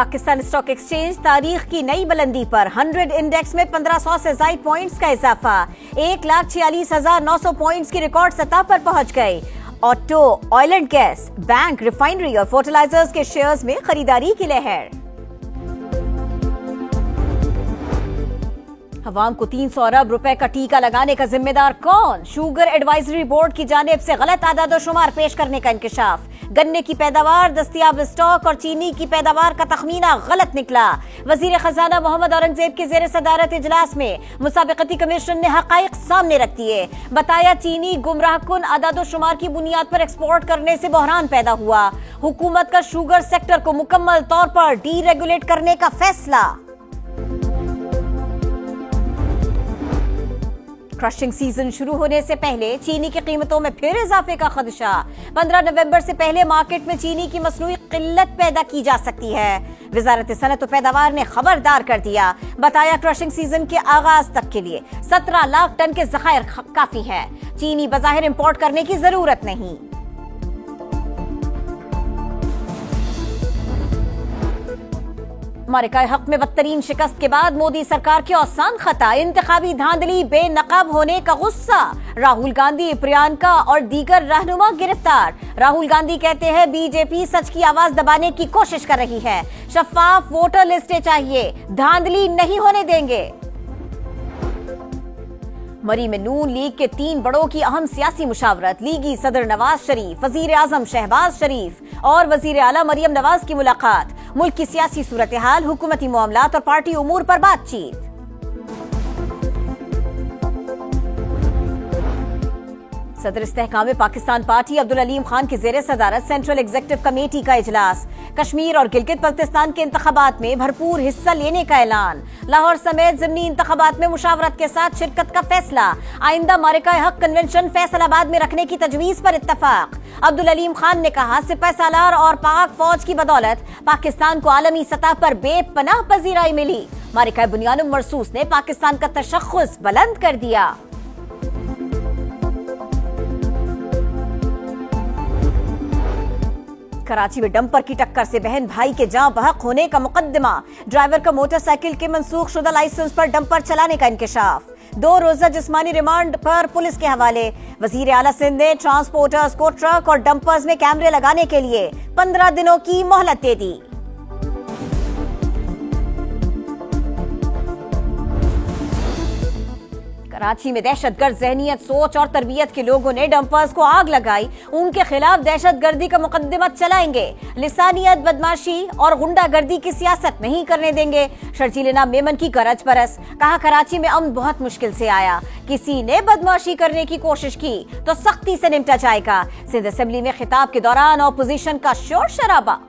Pakistan stock exchange तारीख की नई बुलंदी पर 100 इंडेक्स में 1500 से ज्यादा पॉइंट्स का इजाफा, 1,46,900 पॉइंट्स की रिकॉर्ड सतह पर पहुंच गए। Auto, oil and gas, bank, refinery और फर्टिलाइजर्स के शेयर्स में खरीदारी की लहर। अवाम को 300 अरब रुपए का टीका लगाने का जिम्मेदार कौन? शुगर एडवाइजरी बोर्ड की जानिब से गलत आदाद-ओ-शुमार पेश करने का इंकशाफ। गन्ने की पैदावार, दस्तयाब स्टॉक और चीनी की पैदावार का तखमीना गलत निकला। वजीर खजाना मोहम्मद औरंगजेब के जेर सदारत इजलास में मुसाबिकती कमीशन ने हकाइक सामने रख दिए। बताया चीनी गुमराहकुन आदाद-ओ-शुमार की बुनियाद पर एक्सपोर्ट करने से बहरान पैदा हुआ। हुकूमत का शुगर सेक्टर को मुकम्मल तौर पर डीरेगुलेट करने का फैसला। क्रशिंग सीजन शुरू होने से पहले चीनी की कीमतों में फिर इजाफे का खदशा। 15 नवंबर से पहले मार्केट में चीनी की मसनूई किल्लत पैदा की जा सकती है। वजारत सनअत व पैदावार ने खबरदार कर दिया। बताया क्रशिंग सीजन के आगाज तक के लिए 17 लाख टन के ज़खायर काफी है। चीनी बज़ाहिर इंपोर्ट करने की जरूरत नहीं। अमेरिका हक में बदतरीन शिकस्त के बाद मोदी सरकार के औसान खता, इंतखाबी धांधली, बेनकाब होने का गुस्सा। राहुल गांधी, प्रियंका और दीगर रहनुमा गिरफ्तार। राहुल गांधी कहते हैं बीजेपी सच की आवाज दबाने की कोशिश कर रही है। शफाफ वोटर लिस्टें चाहिए, धांधली नहीं होने देंगे। मरी में नून लीग के 3 बड़ों की अहम सियासी मुशावरत। लीगी सदर नवाज शरीफ, वजीर आजम शहबाज शरीफ और वजीर आला मरियम नवाज की मुलाकात। मुल्क की सियासी सूरत हाल, हुकूमती मामलात और पार्टी उमूर पर बातचीत। सदर इस्तेहकाम पाकिस्तान पार्टी अब्दुल अलीम खान की जेर सदारत सेंट्रल एग्जीक्यूटिव कमेटी का इजलास। कश्मीर और गिलगित बल्तिस्तान के इंतखाबात में भरपूर हिस्सा लेने का ऐलान। लाहौर समेत ज़िमनी इंतखाबात में मुशावरत के साथ शिरकत का फैसला। आइंदा मारिका हक कन्वेंशन फैसलाबाद में रखने की तजवीज पर इत्तफाक। अब्दुल अलीम खान ने कहा, सिपह सालार और पाक फौज की बदौलत पाकिस्तान को आलमी सतह पर बेपनाह पजीराई मिली। मारिका बुनियानुम मरसूस ने पाकिस्तान का तशख्खुस बुलंद कर दिया। कराची में डंपर की टक्कर से बहन भाई के जान बहक होने का मुकदमा। ड्राइवर का मोटरसाइकिल के मनसूख शुदा लाइसेंस पर डंपर चलाने का इंकशाफ। 2 रोजा जिस्मानी रिमांड पर पुलिस के हवाले। वजीर आला सिंध ने ट्रांसपोर्टर्स को ट्रक और डंपर्स में कैमरे लगाने के लिए 15 दिनों की मोहलत दे दी। कराची में दहशतगर्द जहनियत, सोच और तरबियत के लोगों ने डंपर्स को आग लगाई। उनके खिलाफ दहशतगर्दी का मुकदमा चलाएंगे। लिसानियत, बदमाशी और गुंडागर्दी की सियासत नहीं करने देंगे। शर्जील नाम मेमन की गरज परस। कहा, कराची में अमन बहुत मुश्किल से आया। किसी ने बदमाशी करने की कोशिश की तो सख्ती से निपटा जाएगा। सिंध असेंबली में खिताब के दौरान ऑपोजिशन का शोर शराबा।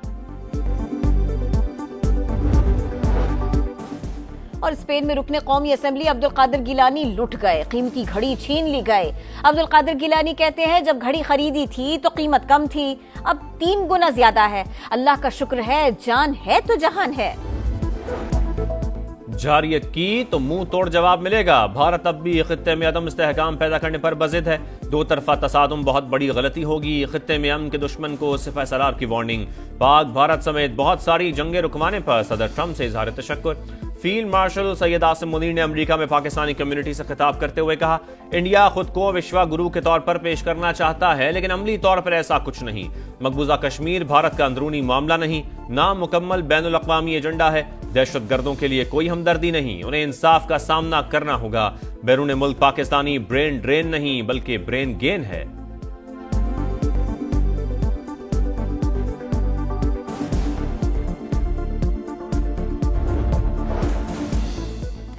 और स्पेन में रुकने कौमी असेंबली अब्दुल कादिर गिलानी लुट गए। कीमती घड़ी छीन ली गए। अब्दुल कादिर गिलानी कहते हैं, जब घड़ी खरीदी थी तो कीमत कम थी, अब 3 गुना ज्यादा है। अल्लाह का शुक्र है, जान है तो जहान है। जारियत की तो मुंह तोड़ जवाब मिलेगा। भारत अब भी खित्ते में अदम इस्तेहकाम पैदा करने पर बजिद है। 2 तरफा तसादुम बहुत बड़ी गलती होगी। खित्ते में अमन के दुश्मन को सिपह सलार की वार्निंग। पाक भारत समेत बहुत सारी जंगें रुकवाने पर सदर ट्रंप से इजहार तशक्कुर। फील्ड मार्शल सैयद आसिम मुनीर ने अमेरिका में पाकिस्तानी कम्युनिटी से खिताब करते हुए कहा, इंडिया खुद को विश्वा गुरु के तौर पर पेश करना चाहता है, लेकिन अमली तौर पर ऐसा कुछ नहीं। मकबूजा कश्मीर भारत का अंदरूनी मामला नहीं, नामुकम्मल बैनुल अक़वामी एजेंडा है। दहशतगर्दों के लिए कोई हमदर्दी नहीं, उन्हें इंसाफ का सामना करना होगा। बैरून मुल्क पाकिस्तानी ब्रेन ड्रेन नहीं बल्कि ब्रेन गेन है।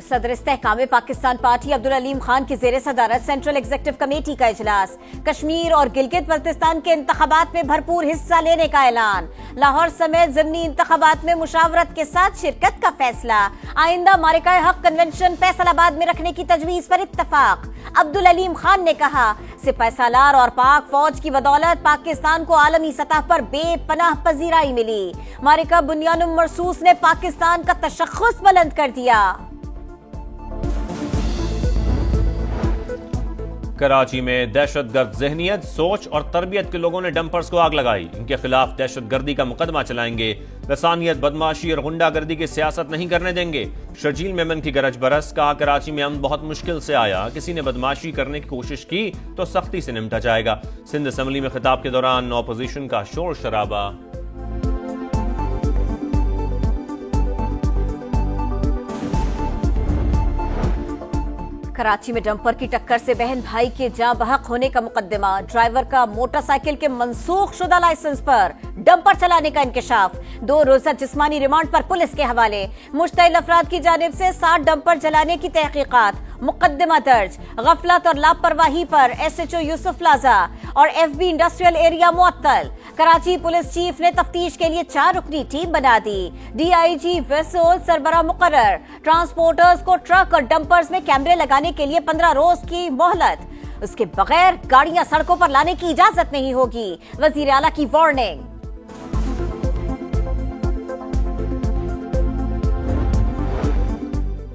सदर इस्तेहकाम पाकिस्तान पार्टी अब्दुल अलीम खान की जेर सदारत सेंट्रल एग्जीक्यूटिव कमेटी का इजलास। कश्मीर और गिलगित बल्तिस्तान के इंतखाबात में भरपूर हिस्सा लेने का ऐलान। लाहौर समेत ज़िमनी इंतखाबात में मुशावरत के साथ शिरकत का फैसला। आइंदा मारिका हक कन्वेंशन फैसलाबाद में रखने की तजवीज पर इत्तफाक। अब्दुल अलीम खान ने कहा, सिपह सालार और पाक फौज की बदौलत पाकिस्तान को आलमी सतह पर बेपनाह पजीराई मिली। मारिका बुनियानुम मरसूस ने पाकिस्तान का तशख्खुस बुलंद कर दिया। کراچی میں دہشت گرد ذہنیت، سوچ اور تربیت کے لوگوں نے ڈمپرز کو آگ لگائی، ان کے خلاف دہشت گردی کا مقدمہ چلائیں گے، لسانیت، بدماشی اور غنڈہ گردی کی سیاست نہیں کرنے دیں گے۔ شرجیل میمن کی گرج برس، کہا کراچی میں امن بہت مشکل سے آیا، کسی نے بدماشی کرنے کی کوشش کی تو سختی سے نمٹا جائے گا۔ سندھ اسمبلی میں خطاب کے دوران اپوزیشن کا شور شرابہ۔ کراچی میں ڈمپر کی ٹکر سے بہن بھائی کے جاں بحق ہونے کا مقدمہ، ڈرائیور کا موٹر سائیکل کے منسوخ شدہ لائسنس پر ڈمپر چلانے کا انکشاف، 2 روزہ جسمانی ریمانڈ پر پولیس کے حوالے، مشتعل افراد کی جانب سے 60 ڈمپر جلانے کی تحقیقات، مقدمہ درج، غفلت اور لاپرواہی پر ایس ایچ او یوسف پلازا اور ایف بی انڈسٹریل ایریا معطل۔ کراچی پولیس چیف نے تفتیش کے لیے 4 رکنی ٹیم بنا دی، ڈی آئی جی ویسول سربراہ مقرر، ٹرانسپورٹرز کو ٹرک اور ڈمپرز میں کیمرے لگانے کے لیے 15 روز کی مہلت، اس کے بغیر گاڑیاں سڑکوں پر لانے کی اجازت نہیں ہوگی، وزیر اعلیٰ کی وارننگ۔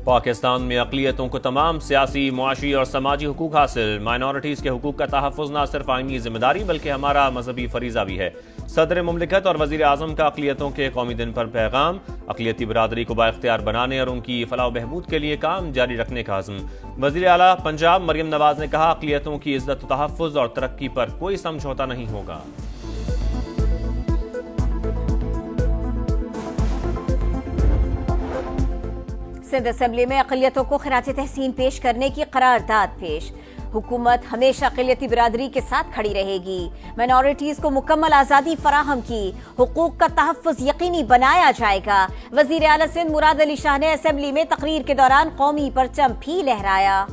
پاکستان میں اقلیتوں کو تمام سیاسی، معاشی اور سماجی حقوق حاصل، مائنورٹیز کے حقوق کا تحفظ نہ صرف آئینی ذمہ داری بلکہ ہمارا مذہبی فریضہ بھی ہے۔ صدر مملکت اور وزیر اعظم کا اقلیتوں کے قومی دن پر پیغام، اقلیتی برادری کو بااختیار بنانے اور ان کی فلاح و بہبود کے لیے کام جاری رکھنے کا عزم۔ وزیر اعلیٰ پنجاب مریم نواز نے کہا، اقلیتوں کی عزت و تحفظ اور ترقی پر کوئی سمجھوتہ نہیں ہوگا۔ سندھ اسمبلی میں اقلیتوں کو خراج تحسین پیش کرنے کی قرارداد پیش، حکومت ہمیشہ اقلیتی برادری کے ساتھ کھڑی رہے گی، مائنورٹیز کو مکمل آزادی فراہم کی، حقوق کا تحفظ یقینی بنایا جائے گا۔ وزیر اعلیٰ سندھ مراد علی شاہ نے اسمبلی میں تقریر کے دوران قومی پرچم بھی لہرایا۔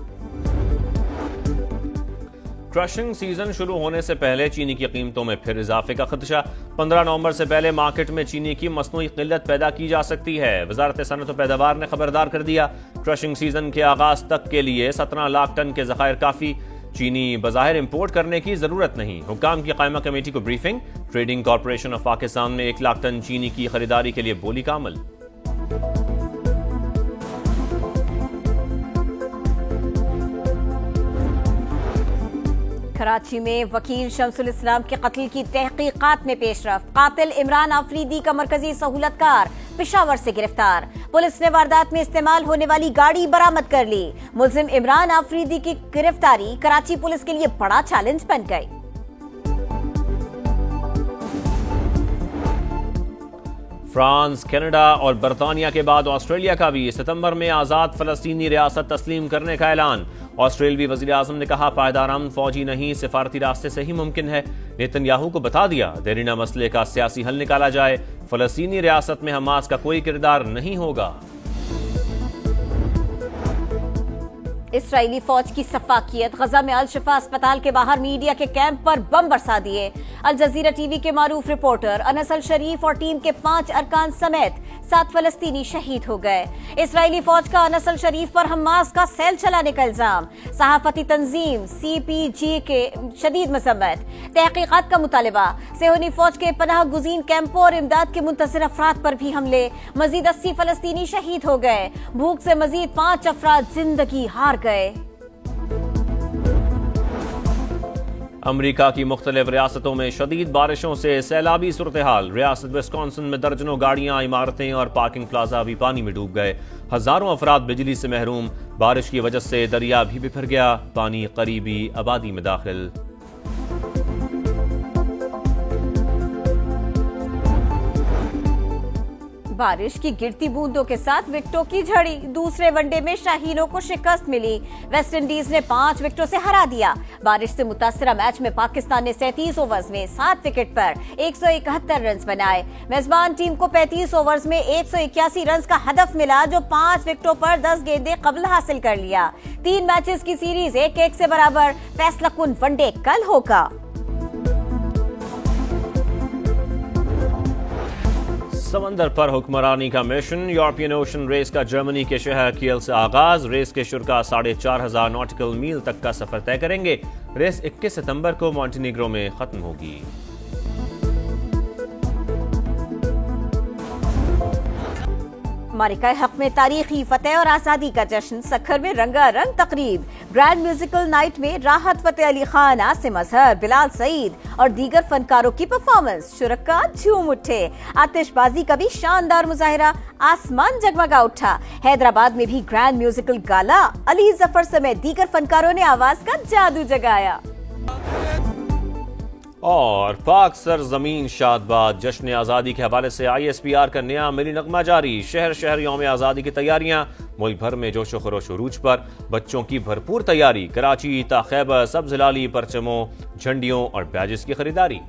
کرشنگ سیزن شروع ہونے سے پہلے چینی کی قیمتوں میں پھر اضافے کا خدشہ، 15 نومبر سے پہلے مارکیٹ میں چینی کی مصنوعی قلت پیدا کی جا سکتی ہے، وزارت صنعت و پیداوار نے خبردار کر دیا۔ کرشنگ سیزن کے آغاز تک کے لیے 17 لاکھ ٹن کے ذخائر کافی، چینی بظاہر امپورٹ کرنے کی ضرورت نہیں۔ حکام کی قائمہ کمیٹی کو briefing, trading corporation of Pakistan میں 1 لاکھ ٹن چینی کی خریداری کے لیے بولی کا عمل۔ کراچی میں وکیل شمس الاسلام کے قتل کی تحقیقات میں پیش رفت، قاتل عمران آفریدی کا مرکزی سہولت کار پشاور سے گرفتار، پولیس نے واردات میں استعمال ہونے والی گاڑی برآمد کر لی، ملزم عمران آفریدی کی گرفتاری کراچی پولیس کے لیے بڑا چیلنج بن گئی۔ فرانس، کینیڈا اور برطانیہ کے بعد آسٹریلیا کا بھی ستمبر میں آزاد فلسطینی ریاست تسلیم کرنے کا اعلان۔ آسٹریلوی وزیر اعظم نے کہا، پائیدار امن فوجی نہیں سفارتی راستے سے ہی ممکن ہے۔ نیتن یاہو کو بتا دیا، دیرینہ مسئلے کا سیاسی حل نکالا جائے، فلسطینی ریاست میں حماس کا کوئی کردار نہیں ہوگا۔ اسرائیلی فوج کی سفاکیت، غزہ میں الشفا اسپتال کے باہر میڈیا کے کیمپ پر بم برسا دیے، الجزیرہ ٹی وی کے معروف رپورٹر انس الشریف اور ٹیم کے 5 ارکان سمیت 7 فلسطینی شہید ہو گئے۔ اسرائیلی فوج کا انس الشریف پر حماس کا سیل چلانے کا الزام، صحافتی تنظیم سی پی جی کے شدید مذمت، تحقیقات کا مطالبہ، صہیونی فوج کے پناہ گزین کیمپوں اور امداد کے منتظر افراد پر بھی حملے، مزید 80 فلسطینی شہید ہو گئے، بھوک سے مزید 5 افراد زندگی ہار گئے۔ امریکہ کی مختلف ریاستوں میں شدید بارشوں سے سیلابی صورتحال، ریاست وسکانسن میں درجنوں گاڑیاں، عمارتیں اور پارکنگ پلازا بھی پانی میں ڈوب گئے، ہزاروں افراد بجلی سے محروم، بارش کی وجہ سے دریا بھی بکھر گیا، پانی قریبی آبادی میں داخل۔ بارش کی گرتی بوندوں کے ساتھ وکٹوں کی جھڑی، دوسرے ون ڈے میں شاہینوں کو شکست ملی، ویسٹ انڈیز نے 5 وکٹوں سے ہرا دیا۔ بارش سے متاثرہ میچ میں پاکستان نے 37 اوورز میں 7 وکٹ پر 171 رنز بنائے، میزبان ٹیم کو 35 اوورز میں 181 رنز کا ہدف ملا، جو 5 وکٹوں پر 10 گیندیں قبل حاصل کر لیا۔ 3 میچز کی سیریز 1-1 سے برابر، فیصلہ کن ون ڈے کل ہوگا۔ سمندر پر حکمرانی کا مشن، یورپین اوشن ریس کا جرمنی کے شہر کیل سے آغاز، ریس کے شرکاء 4,500 ناٹیکل میل تک کا سفر طے کریں گے، ریس 21 ستمبر کو مونٹینیگرو میں ختم ہوگی۔ मारिका हक में तारीखी फतेह और आजादी का जश्न, सखर में रंगारंग तकरीब। ग्रैंड म्यूजिकल नाइट में राहत फतेह अली खान, आसिम अजहर, बिलाल सईद और दीगर फनकारों की परफॉर्मेंस। शुरका झूम उठे। आतिशबाजी का भी शानदार मुजाहिरा, आसमान जगमगा उठा। हैदराबाद में भी ग्रैंड म्यूजिकल गाला, अली जफर समेत दीगर फनकारों ने आवाज का जादू जगाया। और पाक सरजमीन शादबाद जश्न आज़ादी के हवाले से ISPR का नया मिनी नगमा जारी। शहर शहर यौम आज़ादी की तैयारियां, मुल्क भर में जोशो खरोश उरूज पर। बच्चों की भरपूर तैयारी, कराची ता खैबर सब जिलाली परचमों, झंडियों और बैजेस की खरीदारी।